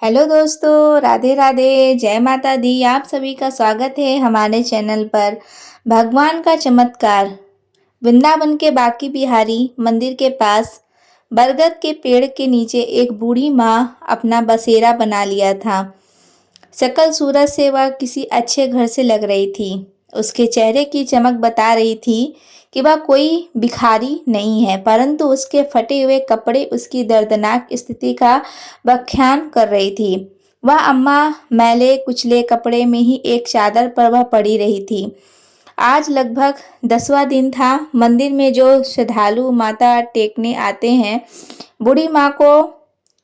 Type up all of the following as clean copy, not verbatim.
Hello दोस्तों, राधे राधे, जय माता दी। आप सभी का स्वागत है हमारे चैनल पर। भगवान का चमत्कार। वृंदावन के बांके बिहारी मंदिर के पास बरगद के पेड़ के नीचे एक बूढ़ी माँ अपना बसेरा बना लिया था। शकल सूरत से वह किसी अच्छे घर से लग रही थी। उसके चेहरे की चमक बता रही थी कि वह कोई भिखारी नहीं है, परंतु उसके फटे हुए कपड़े उसकी दर्दनाक स्थिति का व्याख्यान कर रही थी। वह अम्मा मैले कुचले कपड़े में ही एक चादर पर वह पड़ी रही थी। आज लगभग 10वां दिन था। मंदिर में जो श्रद्धालु माथा टेकने आते हैं, बूढ़ी माँ को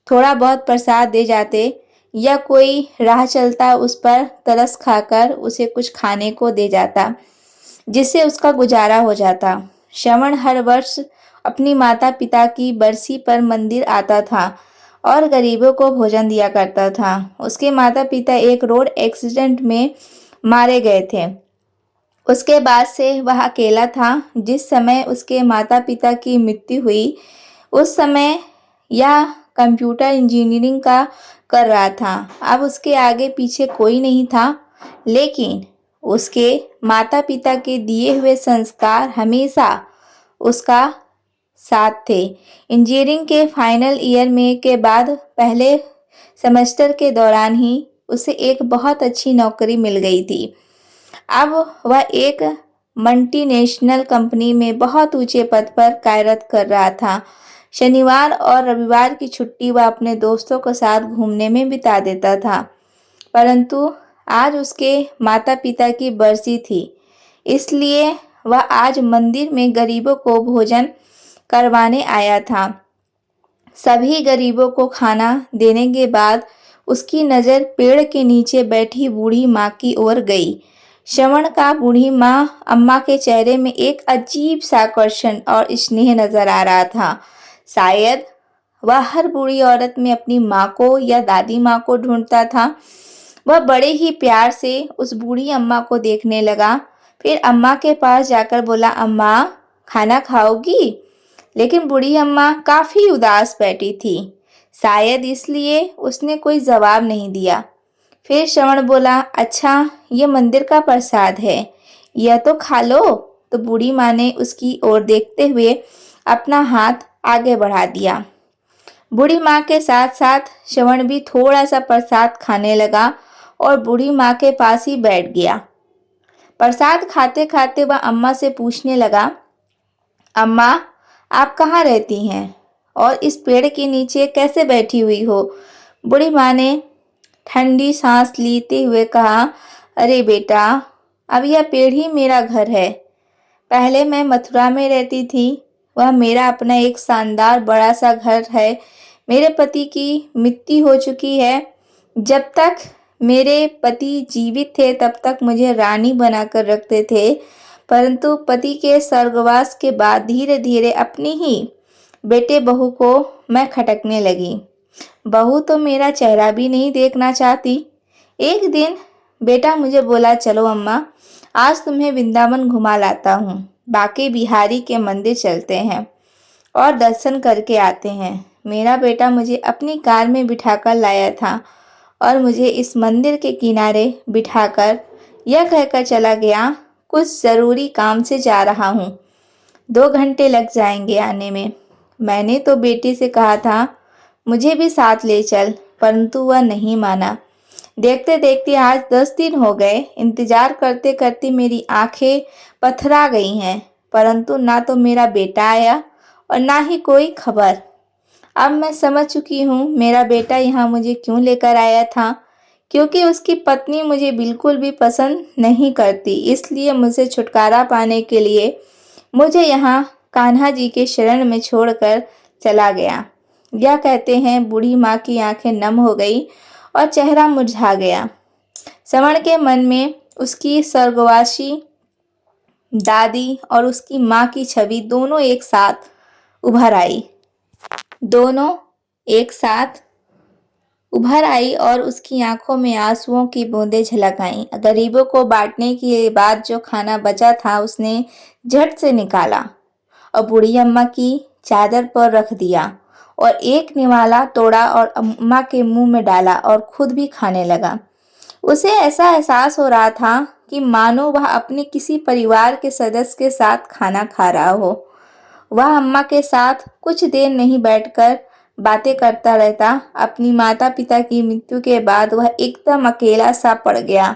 थोड़ा बहुत प्रसाद दे जाते या कोई राह चलता उस पर तरस खाकर उसे कुछ खाने को दे जाता, जिससे उसका गुजारा हो जाता। श्रवण हर वर्ष अपनी माता पिता की बरसी पर मंदिर आता था और गरीबों को भोजन दिया करता था। उसके माता पिता एक रोड एक्सीडेंट में मारे गए थे। उसके बाद से वह अकेला था। जिस समय उसके माता पिता की मृत्यु हुई, उस समय यह कंप्यूटर इंजीनियरिंग का कर रहा था। अब उसके आगे पीछे कोई नहीं था, लेकिन उसके माता पिता के दिए हुए संस्कार हमेशा उसका साथ थे। इंजीनियरिंग के फाइनल ईयर में के बाद पहले सेमेस्टर के दौरान ही उसे एक बहुत अच्छी नौकरी मिल गई थी। अब वह एक मल्टीनेशनल कंपनी में बहुत ऊंचे पद पर कार्यरत कर रहा था। शनिवार और रविवार की छुट्टी वह अपने दोस्तों के साथ घूमने में बिता देता था, परंतु आज उसके माता पिता की बरसी थी, इसलिए वह आज मंदिर में गरीबों को भोजन करवाने आया था। सभी गरीबों को खाना देने के बाद उसकी नज़र पेड़ के नीचे बैठी बूढ़ी माँ की ओर गई। श्रवण का बूढ़ी माँ अम्मा के चेहरे में एक अजीब सा आकर्षण और स्नेह नजर आ रहा था। शायद वह हर बूढ़ी औरत में अपनी माँ को या दादी माँ को ढूंढता था। वह बड़े ही प्यार से उस बूढ़ी अम्मा को देखने लगा। फिर अम्मा के पास जाकर बोला, अम्मा खाना खाओगी? लेकिन बूढ़ी अम्मा काफी उदास बैठी थी। शायद इसलिए उसने कोई जवाब नहीं दिया। फिर श्रवण बोला, अच्छा ये मंदिर का प्रसाद है, यह तो खा लो। तो बूढ़ी माँ ने उसकी ओर देखते हुए अपना हाथ आगे बढ़ा दिया। बूढ़ी माँ के साथ साथ श्रवण भी थोड़ा सा प्रसाद खाने लगा और बूढ़ी माँ के पास ही बैठ गया। प्रसाद खाते खाते वह अम्मा से पूछने लगा, अम्मा आप कहाँ रहती हैं और इस पेड़ के नीचे कैसे बैठी हुई हो? बूढ़ी माँ ने ठंडी सांस लेते हुए कहा, अरे बेटा, अब यह पेड़ ही मेरा घर है। पहले मैं मथुरा में रहती थी। वह मेरा अपना एक शानदार बड़ा सा घर है। मेरे पति की मृत्यु हो चुकी है। जब तक मेरे पति जीवित थे तब तक मुझे रानी बनाकर रखते थे, परंतु पति के स्वर्गवास के बाद धीरे धीरे अपनी ही बेटे बहू को मैं खटकने लगी। बहू तो मेरा चेहरा भी नहीं देखना चाहती। एक दिन बेटा मुझे बोला, चलो अम्मा, आज तुम्हें वृंदावन घुमा लाता हूँ। बांके बिहारी के मंदिर चलते हैं और दर्शन करके आते हैं। मेरा बेटा मुझे अपनी कार में बिठाकर लाया था और मुझे इस मंदिर के किनारे बिठाकर यह कहकर चला गया, कुछ ज़रूरी काम से जा रहा हूँ, 2 घंटे लग जाएंगे आने में। मैंने तो बेटे से कहा था मुझे भी साथ ले चल, परंतु वह नहीं माना। देखते देखते आज 10 दिन हो गए। इंतजार करते करते मेरी आंखें पथरा गई हैं, परंतु ना तो मेरा बेटा आया और ना ही कोई खबर। अब मैं समझ चुकी हूँ मेरा बेटा यहाँ मुझे क्यों लेकर आया था, क्योंकि उसकी पत्नी मुझे बिल्कुल भी पसंद नहीं करती। इसलिए मुझे छुटकारा पाने के लिए मुझे यहाँ कान्हा जी के शरण में छोड़कर चला गया। यह कहते हैं बूढ़ी माँ की आंखें नम हो गई और चेहरा मुरझा गया। श्रवण के मन में उसकी स्वर्गवासी दादी और उसकी माँ की छवि दोनों एक साथ उभर आई। दोनों एक साथ उभर आई और उसकी आंखों में आंसुओं की बूंदें झलक आईं। गरीबों को बांटने के बाद जो खाना बचा था उसने झट से निकाला और बूढ़ी अम्मा की चादर पर रख दिया और एक निवाला तोड़ा और अम्मा के मुंह में डाला और खुद भी खाने लगा। उसे ऐसा एहसास हो रहा था कि मानो वह अपने किसी परिवार के सदस्य के साथ खाना खा रहा हो। वह अम्मा के साथ कुछ देर नहीं बैठकर बातें करता रहता। अपनी माता पिता की मृत्यु के बाद वह एकदम अकेला सा पड़ गया।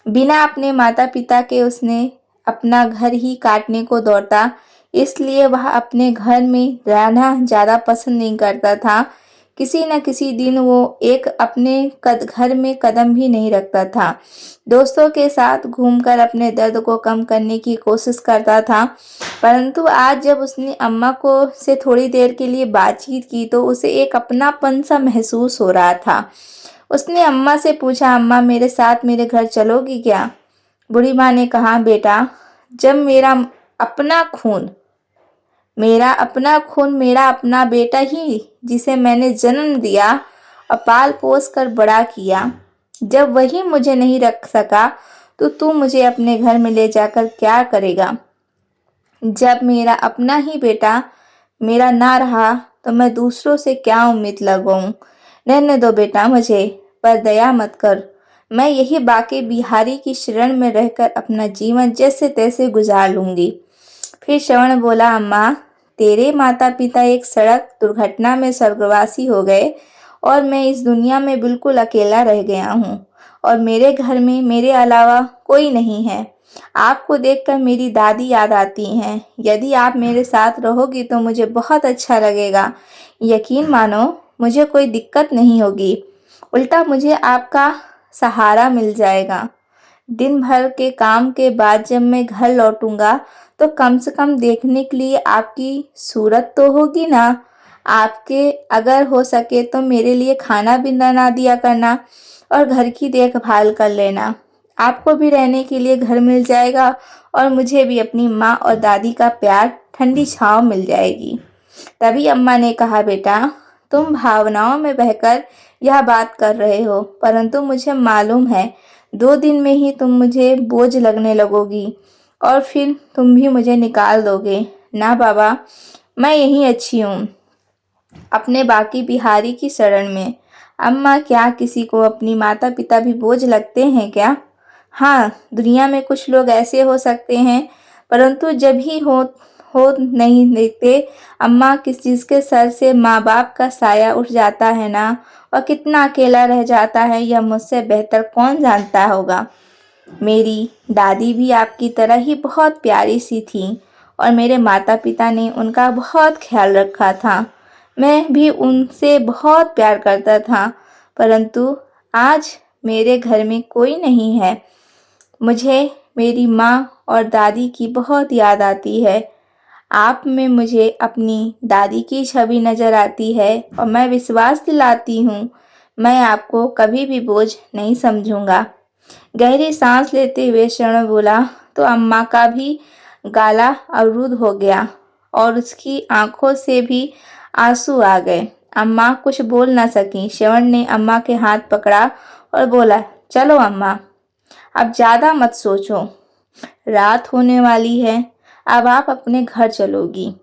बिना अपने माता पिता के उसने अपना घर ही काटने को दौड़ता, इसलिए वह अपने घर में रहना ज़्यादा पसंद नहीं करता था। किसी न किसी दिन वो एक अपने घर में कदम भी नहीं रखता था। दोस्तों के साथ घूमकर अपने दर्द को कम करने की कोशिश करता था, परंतु आज जब उसने अम्मा को से थोड़ी देर के लिए बातचीत की तो उसे एक अपनापन सा महसूस हो रहा था। उसने अम्मा से पूछा, अम्मा मेरे साथ मेरे घर चलोगी क्या? बूढ़ी माँ ने कहा, बेटा जब अपना खून मेरा अपना बेटा ही जिसे मैंने जन्म दिया और पाल पोस कर बड़ा किया, जब वही मुझे नहीं रख सका तो तू मुझे अपने घर में ले जाकर क्या करेगा? जब मेरा अपना ही बेटा मेरा ना रहा तो मैं दूसरों से क्या उम्मीद लगाऊं? रहने दो बेटा मुझे, पर दया मत कर। मैं यही बाके बिहारी की शरण में रहकर अपना जीवन जैसे तैसे गुजार लूंगी। फिर श्रवण बोला, अम्मा तेरे माता पिता एक सड़क दुर्घटना में स्वर्गवासी हो गए और मैं इस दुनिया में बिल्कुल अकेला रह गया हूँ और मेरे घर में मेरे अलावा कोई नहीं है। आपको देखकर मेरी दादी याद आती हैं। यदि आप मेरे साथ रहोगी तो मुझे बहुत अच्छा लगेगा। यकीन मानो मुझे कोई दिक्कत नहीं होगी, उल्टा मुझे आपका सहारा मिल जाएगा। दिन भर के काम के बाद जब मैं घर लौटूंगा तो कम से कम देखने के लिए आपकी सूरत तो होगी ना। आपके अगर हो सके तो मेरे लिए खाना भी बना दिया करना और घर की देखभाल कर लेना। आपको भी रहने के लिए घर मिल जाएगा और मुझे भी अपनी माँ और दादी का प्यार, ठंडी छाँव मिल जाएगी। तभी अम्मा ने कहा, बेटा तुम भावनाओं में बहकर यह बात कर रहे हो, परंतु मुझे मालूम है 2 दिन में ही तुम मुझे बोझ लगने लगोगी और फिर तुम भी मुझे निकाल दोगे। ना बाबा, मैं यहीं अच्छी हूँ अपने बाकी बिहारी की शरण में। अम्मा क्या किसी को अपनी माता पिता भी बोझ लगते हैं क्या? हाँ, दुनिया में कुछ लोग ऐसे हो सकते हैं, परंतु जब ही हो नहीं देखते अम्मा किस चीज़ के सर से माँ बाप का साया उठ जाता है ना, और कितना अकेला रह जाता है यह मुझसे बेहतर कौन जानता होगा। मेरी दादी भी आपकी तरह ही बहुत प्यारी सी थी और मेरे माता पिता ने उनका बहुत ख्याल रखा था। मैं भी उनसे बहुत प्यार करता था, परंतु आज मेरे घर में कोई नहीं है। मुझे मेरी माँ और दादी की बहुत याद आती है। आप में मुझे अपनी दादी की छवि नज़र आती है और मैं विश्वास दिलाती हूँ मैं आपको कभी भी बोझ नहीं समझूंगा। गहरी सांस लेते हुए श्रवण बोला तो अम्मा का भी गाला अवरुद्ध हो गया और उसकी आंखों से भी आंसू आ गए। अम्मा कुछ बोल ना सकी। श्रवण ने अम्मा के हाथ पकड़ा और बोला, चलो अम्मा, अब ज़्यादा मत सोचो, रात होने वाली है, अब आप अपने घर चलोगी।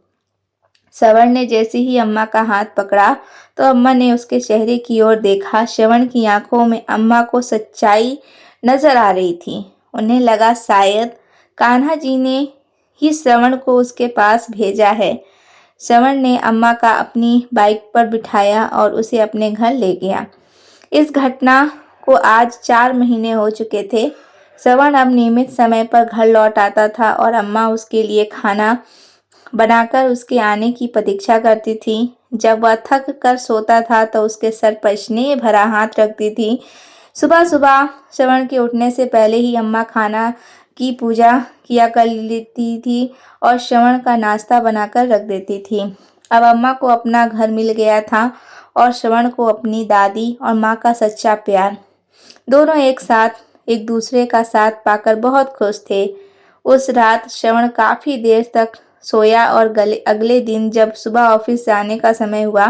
श्रवण ने जैसे ही अम्मा का हाथ पकड़ा तो अम्मा ने उसके चेहरे की ओर देखा। श्रवण की आंखों में अम्मा को सच्चाई नजर आ रही थी। उन्हें लगा शायद कान्हा जी ने ही श्रवण को उसके पास भेजा है। श्रवण ने अम्मा का अपनी बाइक पर बिठाया और उसे अपने घर ले गया। इस घटना को आज 4 महीने हो चुके थे। श्रवण अब नियमित समय पर घर लौट आता था और अम्मा उसके लिए खाना बनाकर उसके आने की प्रतीक्षा करती थी। जब वह थक कर सोता था तो उसके सर पर स्नेह भरा हाथ रखती थी। सुबह सुबह श्रवण के उठने से पहले ही अम्मा खाना की पूजा किया कर लेती थी और श्रवण का नाश्ता बनाकर रख देती थी। अब अम्मा को अपना घर मिल गया था और श्रवण को अपनी दादी और माँ का सच्चा प्यार। दोनों एक साथ एक दूसरे का साथ पाकर बहुत खुश थे। उस रात श्रवण काफ़ी देर तक सोया और अगले दिन जब सुबह ऑफिस जाने का समय हुआ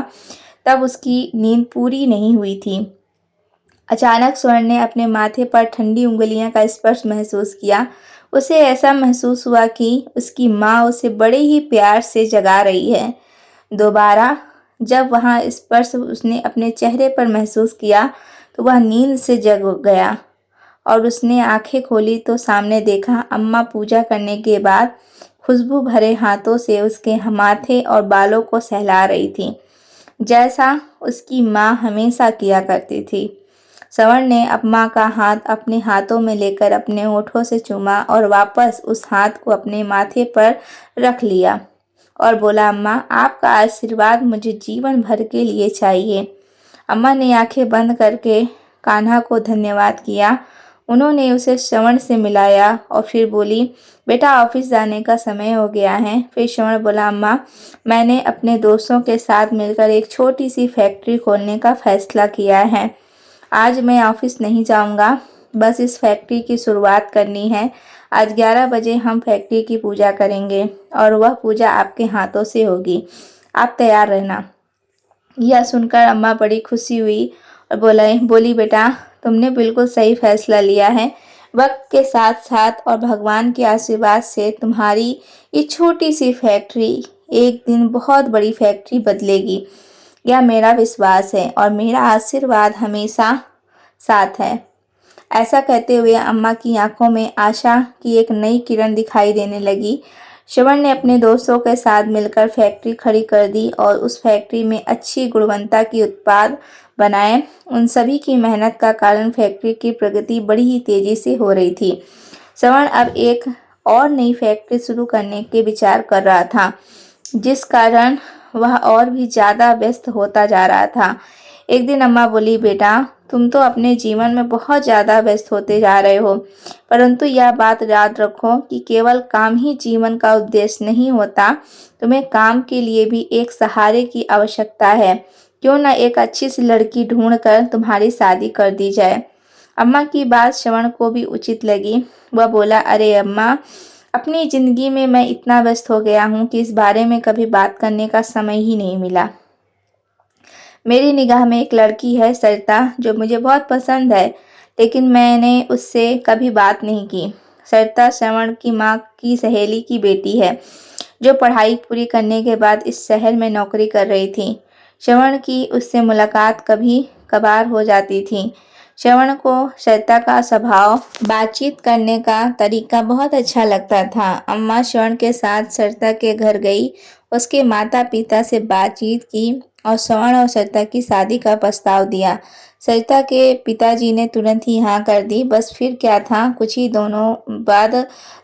तब उसकी नींद पूरी नहीं हुई थी। अचानक स्वर्ण ने अपने माथे पर ठंडी उंगलियां का स्पर्श महसूस किया। उसे ऐसा महसूस हुआ कि उसकी माँ उसे बड़े ही प्यार से जगा रही है। दोबारा जब वहाँ स्पर्श उसने अपने चेहरे पर महसूस किया तो वह नींद से जग गया और उसने आंखें खोली तो सामने देखा अम्मा पूजा करने के बाद खुशबू भरे हाथों से उसके माथे और बालों को सहला रही थी, जैसा उसकी माँ हमेशा किया करती थी। श्रवण ने अम्मा का हाथ अपने हाथों में लेकर अपने होठों से चूमा और वापस उस हाथ को अपने माथे पर रख लिया और बोला, अम्मा आपका आशीर्वाद मुझे जीवन भर के लिए चाहिए। अम्मा ने आंखें बंद करके कान्हा को धन्यवाद किया। उन्होंने उसे श्रवण से मिलाया और फिर बोली, बेटा ऑफिस जाने का समय हो गया है। फिर श्रवण बोला, अम्मा मैंने अपने दोस्तों के साथ मिलकर एक छोटी सी फैक्ट्री खोलने का फैसला किया है। आज मैं ऑफिस नहीं जाऊंगा, बस इस फैक्ट्री की शुरुआत करनी है। आज 11 बजे हम फैक्ट्री की पूजा करेंगे और वह पूजा आपके हाथों से होगी। आप तैयार रहना। यह सुनकर अम्मा बड़ी खुशी हुई और बोली बेटा तुमने बिल्कुल सही फैसला लिया है। वक्त के साथ साथ और भगवान के आशीर्वाद से तुम्हारी ये छोटी सी फैक्ट्री एक दिन बहुत बड़ी फैक्ट्री बदलेगी। यह मेरा विश्वास है और मेरा आशीर्वाद हमेशा साथ है। ऐसा कहते हुए अम्मा की आंखों में आशा की एक नई किरण दिखाई देने लगी। श्रवण ने अपने दोस्तों के साथ मिलकर फैक्ट्री खड़ी कर दी और उस फैक्ट्री में अच्छी गुणवत्ता की उत्पाद बनाए। उन सभी की मेहनत का कारण फैक्ट्री की प्रगति बड़ी ही तेजी से हो रही थी। श्रवण अब एक और नई फैक्ट्री शुरू करने के विचार कर रहा था, जिस कारण वह और भी ज़्यादा व्यस्त होता जा रहा था। एक दिन अम्मा बोली, बेटा तुम तो अपने जीवन में बहुत ज़्यादा व्यस्त होते जा रहे हो, परंतु यह बात याद रखो कि केवल काम ही जीवन का उद्देश्य नहीं होता। तुम्हें काम के लिए भी एक सहारे की आवश्यकता है। क्यों न एक अच्छी सी लड़की ढूंढकर तुम्हारी शादी कर दी जाए। अम्मा की बात श्रवण को भी उचित लगी। वह बोला, अरे अम्मा अपनी ज़िंदगी में मैं इतना व्यस्त हो गया हूँ कि इस बारे में कभी बात करने का समय ही नहीं मिला। मेरी निगाह में एक लड़की है सरिता, जो मुझे बहुत पसंद है, लेकिन मैंने उससे कभी बात नहीं की। सरिता श्रवण की माँ की सहेली की बेटी है, जो पढ़ाई पूरी करने के बाद इस शहर में नौकरी कर रही थी। श्रवण की उससे मुलाकात कभी कभार हो जाती थी। श्रवण को सरिता का स्वभाव, बातचीत करने का तरीका बहुत अच्छा लगता था। अम्मा श्रवण के साथ सरिता के घर गई, उसके माता पिता से बातचीत की और श्रवण और सरिता की शादी का प्रस्ताव दिया। सरिता के पिताजी ने तुरंत ही हाँ कर दी। बस फिर क्या था, कुछ ही दिनों बाद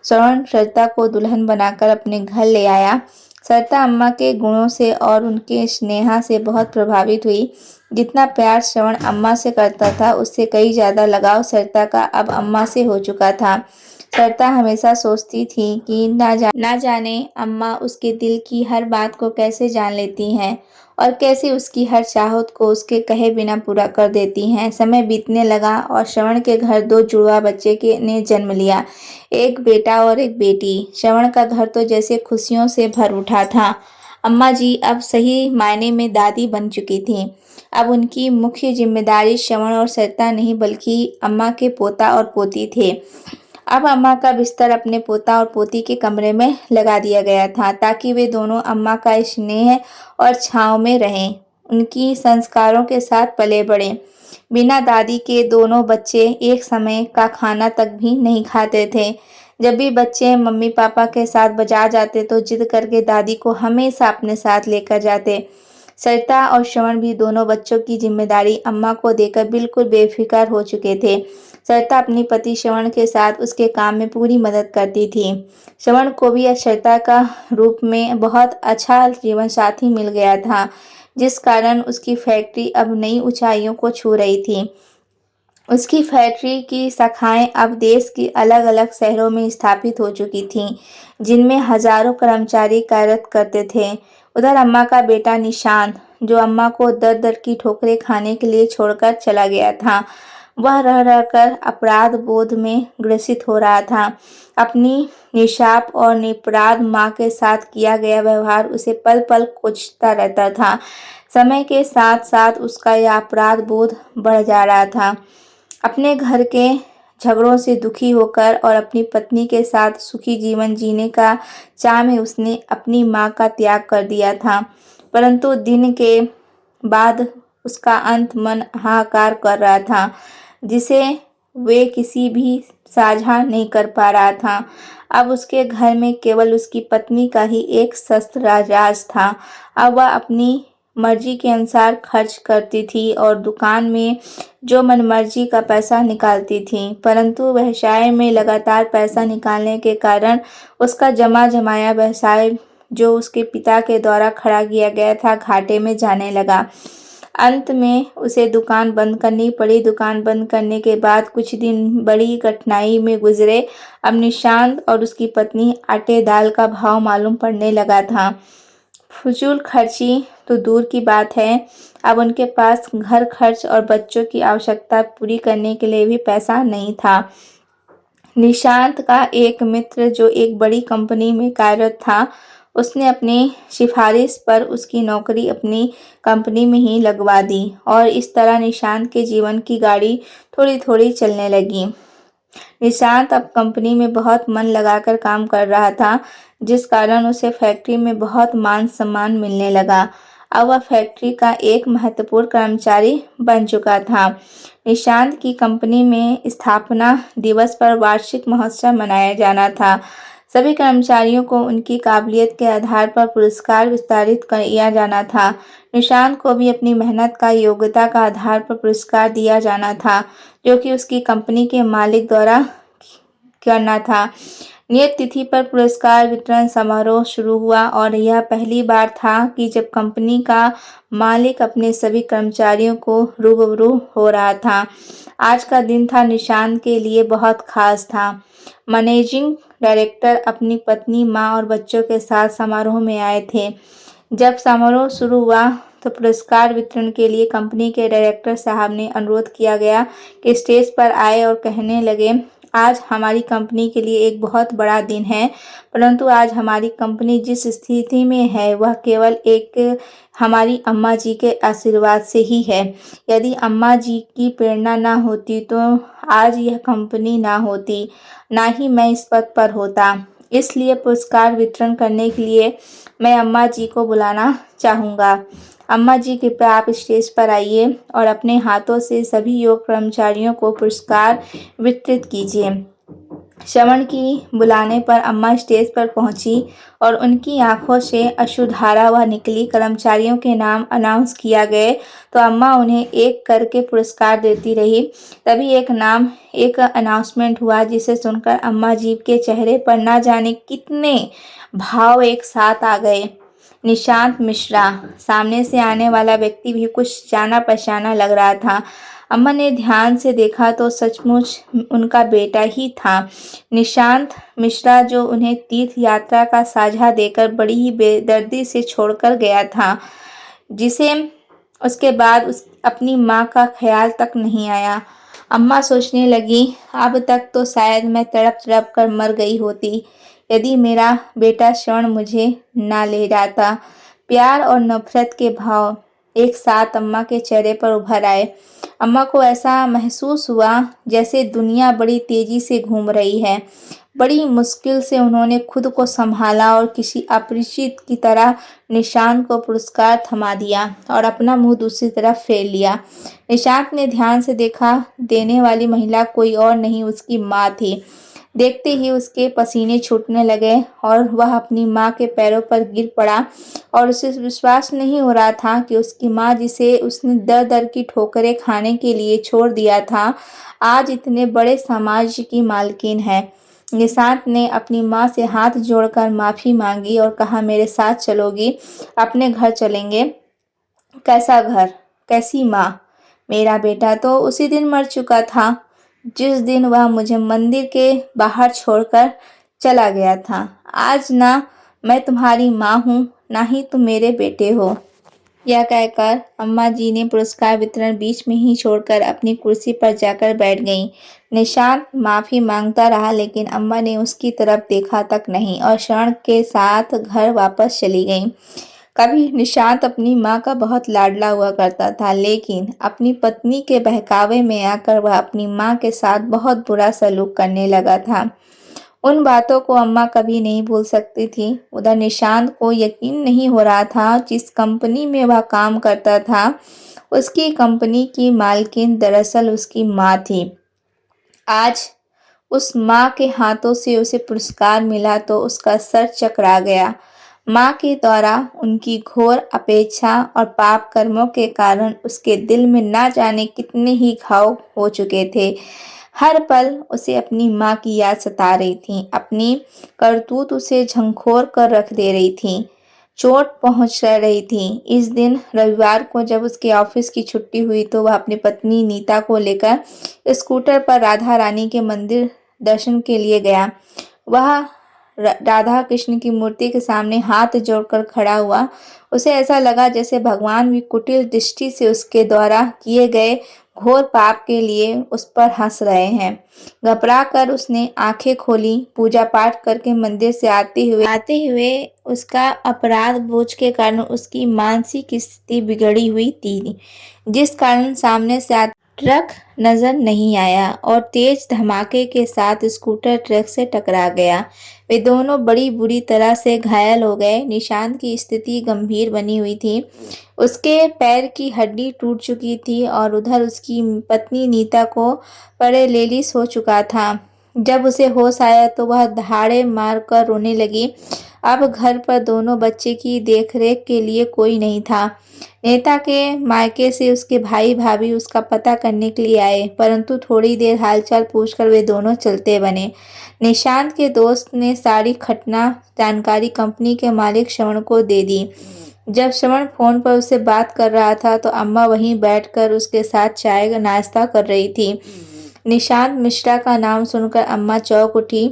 श्रवण सरिता को दुल्हन बनाकर अपने घर ले आया। सरिता अम्मा के गुणों से और उनके स्नेहा से बहुत प्रभावित हुई। जितना प्यार श्रवण अम्मा से करता था, उससे कई ज़्यादा लगाव सरिता का अब अम्मा से हो चुका था। सरिता हमेशा सोचती थी कि ना जाने अम्मा उसके दिल की हर बात को कैसे जान लेती हैं और कैसे उसकी हर चाहत को उसके कहे बिना पूरा कर देती हैं। समय बीतने लगा और श्रवण के घर 2 जुड़वा बच्चे ने जन्म लिया, एक बेटा और एक बेटी। श्रवण का घर तो जैसे खुशियों से भर उठा था। अम्मा जी अब सही मायने में दादी बन चुकी थीं। अब उनकी मुख्य जिम्मेदारी श्रवण और सरिता नहीं, बल्कि अम्मा के पोता और पोती थे। अब अम्मा का बिस्तर अपने पोता और पोती के कमरे में लगा दिया गया था, ताकि वे दोनों अम्मा का स्नेह और छांव में रहें, उनकी संस्कारों के साथ पले बढ़े। बिना दादी के दोनों बच्चे एक समय का खाना तक भी नहीं खाते थे। जब भी बच्चे मम्मी पापा के साथ बाजार जाते तो जिद करके दादी को हमेशा अपने साथ लेकर जाते। सरिता और श्रवण भी दोनों बच्चों की जिम्मेदारी अम्मा को देकर बिल्कुल बेफिक्र हो चुके थे। सरिता अपनी पति श्रवण के साथ उसके काम में पूरी मदद करती थी। श्रवण को भी सरिता का रूप में बहुत अच्छा जीवन साथी मिल गया था, जिस कारण उसकी फैक्ट्री अब नई ऊंचाइयों को छू रही थी। उसकी फैक्ट्री की शाखाएं अब देश की अलग अलग शहरों में स्थापित हो चुकी थीं, जिनमें हजारों कर्मचारी कार्यरत करते थे। उधर अम्मा का बेटा निशांत, जो अम्मा को दर दर की ठोकरें खाने के लिए छोड़कर चला गया था, वह रह रहकर अपराध बोध में ग्रसित हो रहा था। अपनी निष्पाप और निरपराध माँ के साथ किया गया व्यवहार उसे पल पल कोचता रहता था। समय के साथ साथ उसका यह अपराध बोध बढ़ जा रहा था। अपने घर के झगड़ों से दुखी होकर और अपनी पत्नी के साथ सुखी जीवन जीने का चाह में उसने अपनी माँ का त्याग कर दिया था। परंतु दिन के बाद उसका अंत मन हाहाकार कर रहा था, जिसे वे किसी भी साझा नहीं कर पा रहा था। अब उसके घर में केवल उसकी पत्नी का ही एक शस्त्र राज था। अब वह अपनी मर्जी के अनुसार खर्च करती थी और दुकान में जो मनमर्जी का पैसा निकालती थी, परंतु व्यवसाय में लगातार पैसा निकालने के कारण उसका जमा जमाया व्यवसाय जो उसके पिता के द्वारा खड़ा किया गया था, घाटे में जाने लगा। अंत में उसे दुकान बंद करनी पड़ी। दुकान बंद करने के बाद कुछ दिन बड़ी कठिनाई में गुजरे। अब निशांत और उसकी पत्नी आटे दाल का भाव मालूम पड़ने लगा था। फजूल खर्ची तो दूर की बात है, अब उनके पास घर खर्च और बच्चों की आवश्यकता पूरी करने के लिए भी पैसा नहीं था। निशांत का एक मित्र जो एक बड़ी कंपनी में कार्यरत था, उसने अपनी सिफारिश पर उसकी नौकरी अपनी कंपनी में ही लगवा दी और इस तरह निशांत के जीवन की गाड़ी थोड़ी थोड़ी चलने लगी। निशांत अब कंपनी में बहुत मन लगाकर काम कर रहा था, जिस कारण उसे फैक्ट्री में बहुत मान सम्मान मिलने लगा। अब वह फैक्ट्री का एक महत्वपूर्ण कर्मचारी बन चुका था। निशांत की कंपनी में स्थापना दिवस पर वार्षिक महोत्सव मनाया जाना था। सभी कर्मचारियों को उनकी काबिलियत के आधार पर पुरस्कार वितरित किया जाना था। निशांत को भी अपनी मेहनत का योग्यता का आधार पर पुरस्कार दिया जाना था, जो कि उसकी कंपनी के मालिक द्वारा करना था। नियत तिथि पर पुरस्कार वितरण समारोह शुरू हुआ और यह पहली बार था कि जब कंपनी का मालिक अपने सभी कर्मचारियों को रूबरू हो रहा था। आज का दिन था निशांत के लिए बहुत खास था। मैनेजिंग डायरेक्टर अपनी पत्नी, मां और बच्चों के साथ समारोह में आए थे। जब समारोह शुरू हुआ तो पुरस्कार वितरण के लिए कंपनी के डायरेक्टर साहब ने अनुरोध किया गया कि स्टेज पर आए और कहने लगे, आज हमारी कंपनी के लिए एक बहुत बड़ा दिन है, परंतु आज हमारी कंपनी जिस स्थिति में है वह केवल एक हमारी अम्मा जी के आशीर्वाद से ही है। यदि अम्मा जी की प्रेरणा ना होती तो आज यह कंपनी ना होती, ना ही मैं इस पद पर होता। इसलिए पुरस्कार वितरण करने के लिए मैं अम्मा जी को बुलाना चाहूँगा। अम्मा जी कृपया आप स्टेज पर आइए और अपने हाथों से सभी योग्य कर्मचारियों को पुरस्कार वितरित कीजिए। श्रवण की बुलाने पर अम्मा स्टेज पर पहुंची और उनकी आंखों से अश्रुधारा वह निकली। कर्मचारियों के नाम अनाउंस किया गए तो अम्मा उन्हें एक करके पुरस्कार देती रही। तभी एक अनाउंसमेंट हुआ, जिसे सुनकर अम्मा जी के चेहरे पर ना जाने कितने भाव एक साथ आ गए। निशांत मिश्रा। सामने से आने वाला व्यक्ति भी कुछ जाना पहचाना लग रहा था। अम्मा ने ध्यान से देखा तो सचमुच उनका बेटा ही था, निशांत मिश्रा, जो उन्हें तीर्थ यात्रा का साझा देकर बड़ी ही बेदर्दी से छोड़कर गया था, जिसे उसके बाद अपनी माँ का ख्याल तक नहीं आया। अम्मा सोचने लगी, अब तक तो शायद मैं तड़प तड़प कर मर गई होती यदि मेरा बेटा श्रवण मुझे ना ले जाता। प्यार और नफरत के भाव एक साथ अम्मा के चेहरे पर उभर आए। अम्मा को ऐसा महसूस हुआ जैसे दुनिया बड़ी तेजी से घूम रही है। बड़ी मुश्किल से उन्होंने खुद को संभाला और किसी अपरिचित की तरह निशांत को पुरस्कार थमा दिया और अपना मुंह दूसरी तरफ फेर लिया। निशांत ने ध्यान से देखा, देने वाली महिला कोई और नहीं उसकी माँ थी। देखते ही उसके पसीने छूटने लगे और वह अपनी माँ के पैरों पर गिर पड़ा और उसे विश्वास नहीं हो रहा था कि उसकी माँ, जिसे उसने दर दर की ठोकरें खाने के लिए छोड़ दिया था, आज इतने बड़े साम्राज्य की मालकिन है। निशांत ने अपनी माँ से हाथ जोड़कर माफ़ी मांगी और कहा, मेरे साथ चलोगी? अपने घर चलेंगे। कैसा घर? कैसी माँ? मेरा बेटा तो उसी दिन मर चुका था जिस दिन वह मुझे मंदिर के बाहर छोड़कर चला गया था। आज ना मैं तुम्हारी माँ हूँ, ना ही तुम मेरे बेटे हो। यह कहकर अम्मा जी ने पुरस्कार वितरण बीच में ही छोड़कर अपनी कुर्सी पर जाकर बैठ गईं। निशांत माफ़ी मांगता रहा, लेकिन अम्मा ने उसकी तरफ देखा तक नहीं और श्रवण के साथ घर वापस चली गईं। कभी निशांत अपनी माँ का बहुत लाडला हुआ करता था, लेकिन अपनी पत्नी के बहकावे में आकर वह अपनी माँ के साथ बहुत बुरा सलूक करने लगा था। उन बातों को अम्मा कभी नहीं भूल सकती थी। उधर निशांत को यकीन नहीं हो रहा था, जिस कंपनी में वह काम करता था, उसकी कंपनी की मालकिन दरअसल उसकी माँ थी। आज उस माँ के हाथों से उसे पुरस्कार मिला तो उसका सर चकरा गया। माँ के द्वारा उनकी घोर अपेक्षा और पाप कर्मों के कारण उसके दिल में ना जाने कितने ही घाव हो चुके थे। हर पल उसे अपनी माँ की याद सता रही थी। अपनी करतूत उसे झंखोर कर रख दे रही थी, चोट पहुंच रही थी। इस दिन रविवार को जब उसके ऑफिस की छुट्टी हुई तो वह अपनी पत्नी नीता को लेकर स्कूटर पर राधा रानी के मंदिर दर्शन के लिए गया। वह राधा कृष्ण की मूर्ति के सामने हाथ जोड़कर खड़ा हुआ। उसे ऐसा लगा जैसे भगवान भी कुटिल दृष्टि से उसके द्वारा किए गए घोर पाप के लिए उस पर हंस रहे हैं। घबरा कर उसने आंखें खोली। पूजा पाठ करके मंदिर से आते हुए उसका अपराध बोझ के कारण उसकी मानसिक स्थिति बिगड़ी हुई थी, जिस कारण सामने से ट्रक नजर नहीं आया और तेज धमाके के साथ स्कूटर ट्रक से टकरा गया। वे दोनों बड़ी बुरी तरह से घायल हो गए। निशांत की स्थिति गंभीर बनी हुई थी। उसके पैर की हड्डी टूट चुकी थी और उधर उसकी पत्नी नीता को पैरालिसिस हो चुका था। जब उसे होश आया तो वह दहाड़े मारकर रोने लगी। अब घर पर दोनों बच्चे की देखरेख के लिए कोई नहीं था। नेता के मायके से उसके भाई भाभी उसका पता करने के लिए आए, परंतु थोड़ी देर हालचाल पूछकर वे दोनों चलते बने। निशांत के दोस्त ने सारी घटना जानकारी कंपनी के मालिक श्रवण को दे दी। जब श्रवण फोन पर उससे बात कर रहा था तो अम्मा वहीं बैठकर उसके साथ चाय का नाश्ता कर रही थी। निशांत मिश्रा का नाम सुनकर अम्मा चौंक उठी।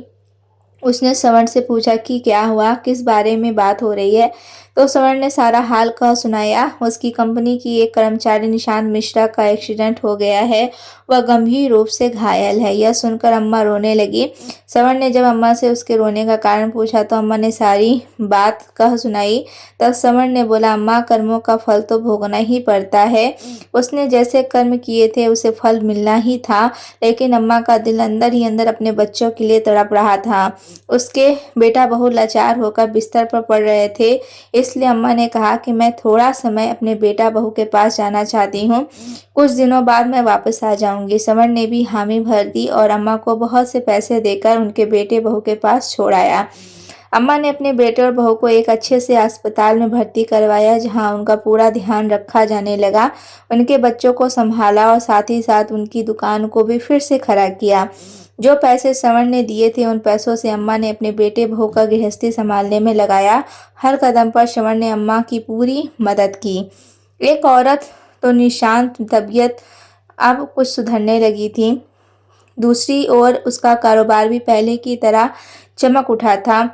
उसने श्रवण से पूछा कि क्या हुआ, किस बारे में बात हो रही है। तो श्रवण ने सारा हाल कह सुनाया। उसकी कंपनी की एक कर्मचारी निशांत मिश्रा का एक्सीडेंट हो गया है, वह गंभीर रूप से घायल है। यह सुनकर अम्मा रोने लगी। श्रवण ने जब अम्मा से उसके रोने का कारण पूछा तो अम्मा ने सारी बात कह सुनाई। तब श्रवण ने बोला, अम्मा, कर्मों का फल तो भोगना ही पड़ता है। उसने जैसे कर्म किए थे उसे फल मिलना ही था, लेकिन अम्मा का दिल अंदर ही अंदर अपने बच्चों के लिए तड़प रहा था। उसके बेटा बहुत लाचार होकर बिस्तर पर पड़ रहे थे, इसलिए अम्मा ने कहा कि मैं थोड़ा समय अपने बेटा बहू के पास जाना चाहती हूँ, कुछ दिनों बाद मैं वापस आ जाऊंगी। श्रवण ने भी हामी भर दी और अम्मा को बहुत से पैसे देकर उनके बेटे बहू के पास छोड़ आया। अम्मा ने अपने बेटे और बहू को एक अच्छे से अस्पताल में भर्ती करवाया, जहां उनका पूरा ध्यान रखा जाने लगा। उनके बच्चों को संभाला और साथ ही साथ उनकी दुकान को भी फिर से खड़ा किया। जो पैसे श्रवण ने दिए थे उन पैसों से अम्मा ने अपने बेटे बहू का गृहस्थी संभालने में लगाया। हर कदम पर श्रवण ने अम्मा की पूरी मदद की। एक औरत तो निशांत तबीयत अब कुछ सुधरने लगी थी, दूसरी ओर उसका कारोबार भी पहले की तरह चमक उठा था।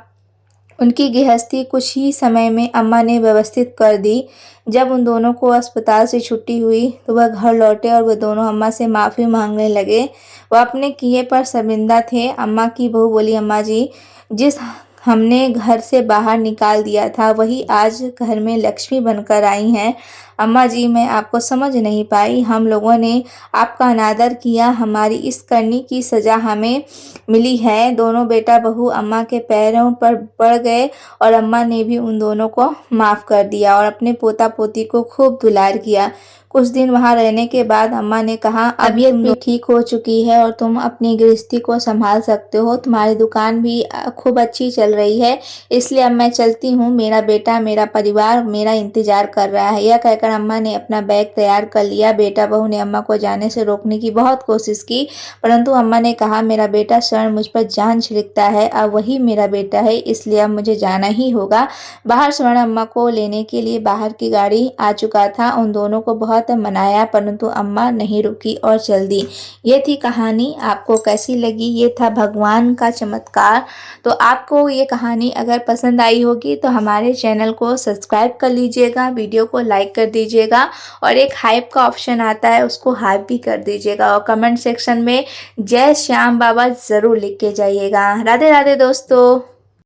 उनकी गृहस्थी कुछ ही समय में अम्मा ने व्यवस्थित कर दी। जब उन दोनों को अस्पताल से छुट्टी हुई तो वह घर लौटे और वह दोनों अम्मा से माफ़ी मांगने लगे। वह अपने किए पर शर्मिंदा थे। अम्मा की बहू बोली, अम्मा जी, जिस हमने घर से बाहर निकाल दिया था वही आज घर में लक्ष्मी बनकर आई हैं। अम्मा जी, मैं आपको समझ नहीं पाई। हम लोगों ने आपका अनादर किया, हमारी इस करनी की सज़ा हमें मिली है। दोनों बेटा बहू अम्मा के पैरों पर पड़ गए और अम्मा ने भी उन दोनों को माफ़ कर दिया और अपने पोता पोती को खूब दुलार किया। कुछ दिन वहाँ रहने के बाद अम्मा ने कहा, तबीयत भी ठीक हो चुकी है और तुम अपनी गृहस्थी को संभाल सकते हो। तुम्हारी दुकान भी खूब अच्छी चल रही है, इसलिए अब मैं चलती हूँ। मेरा बेटा, मेरा परिवार मेरा इंतजार कर रहा है। यह कहकर अम्मा ने अपना बैग तैयार कर लिया। बेटा बहू ने अम्मा को जाने से रोकने की बहुत कोशिश की, परंतु अम्मा ने कहा, मेरा बेटा श्रवण मुझ पर जान छिड़कता है, अब वही मेरा बेटा है, इसलिए अब मुझे जाना ही होगा। बाहर श्रवण अम्मा को लेने के लिए बाहर की गाड़ी आ चुका था। उन दोनों को बहुत मनाया, परंतु अम्मा नहीं रुकी और चल दी। ये थी कहानी। आपको कैसी लगी? ये था भगवान का चमत्कार। तो आपको ये कहानी अगर पसंद आई होगी तो हमारे चैनल को सब्सक्राइब कर लीजिएगा, वीडियो को लाइक कर दीजिएगा और एक हाइप का ऑप्शन आता है, उसको हाइप भी कर दीजिएगा और कमेंट सेक्शन में जय श्याम बाबा ज़रूर लिख के जाइएगा। राधे राधे दोस्तों।